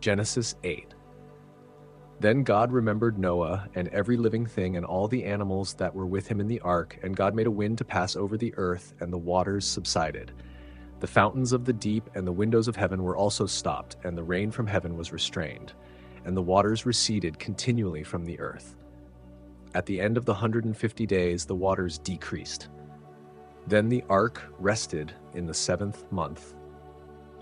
Genesis 8. Then God remembered Noah and every living thing and all the animals that were with him in the ark, and God made a wind to pass over the earth, and the waters subsided. The fountains of the deep and the windows of heaven were also stopped, and the rain from heaven was restrained, and the waters receded continually from the earth. At the end of the 150 days, the waters decreased. Then the ark rested in the 7th month,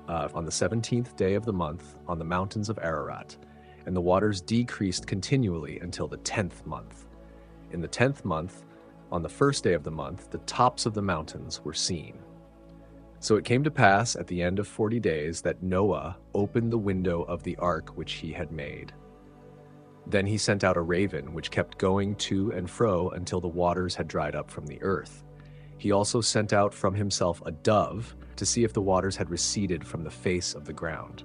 on the 17th day of the month, on the mountains of Ararat, and the waters decreased continually until the 10th month. In the 10th month, on the first day of the month, the tops of the mountains were seen. So it came to pass at the end of 40 days that Noah opened the window of the ark which he had made. Then he sent out a raven, which kept going to and fro until the waters had dried up from the earth. He also sent out from himself a dove to see if the waters had receded from the face of the ground.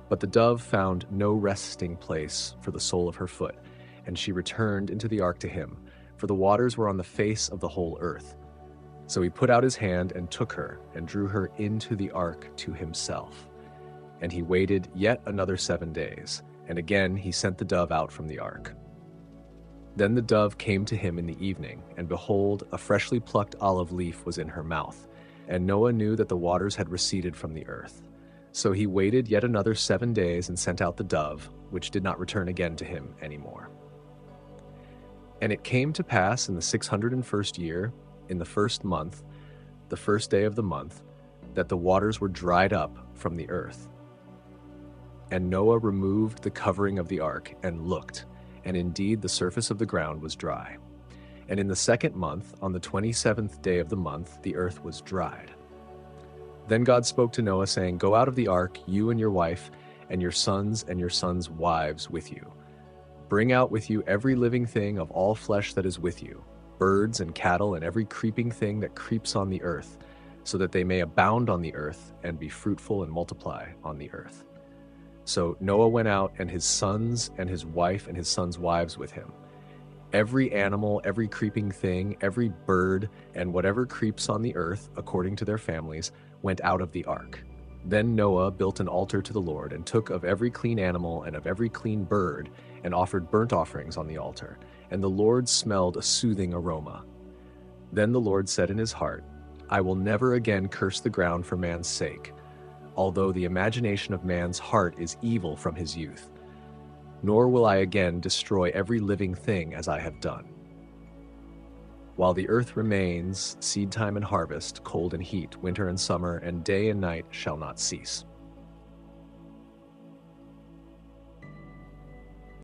But the dove found no resting place for the sole of her foot, and she returned into the ark to him, for the waters were on the face of the whole earth. So he put out his hand and took her, and drew her into the ark to himself. And he waited yet another 7 days, and again he sent the dove out from the ark. Then the dove came to him in the evening, and behold, a freshly plucked olive leaf was in her mouth. And Noah knew that the waters had receded from the earth. So he waited yet another 7 days and sent out the dove, which did not return again to him any more. And it came to pass in the 601st year, in the 1st month, the 1st day of the month, that the waters were dried up from the earth. And Noah removed the covering of the ark and looked, and indeed the surface of the ground was dry. And in the 2nd month, on the 27th day of the month, the earth was dried. Then God spoke to Noah, saying, Go out of the ark, you and your wife, and your sons' wives with you. Bring out with you every living thing of all flesh that is with you, birds and cattle and every creeping thing that creeps on the earth, so that they may abound on the earth and be fruitful and multiply on the earth. So Noah went out, and his sons and his wife and his sons' wives with him. Every animal, every creeping thing, every bird, and whatever creeps on the earth, according to their families, went out of the ark. Then Noah built an altar to the Lord, and took of every clean animal and of every clean bird, and offered burnt offerings on the altar. And the Lord smelled a soothing aroma. Then the Lord said in his heart, I will never again curse the ground for man's sake, although the imagination of man's heart is evil from his youth. Nor will I again destroy every living thing as I have done. While the earth remains, seed time and harvest, cold and heat, winter and summer, and day and night shall not cease.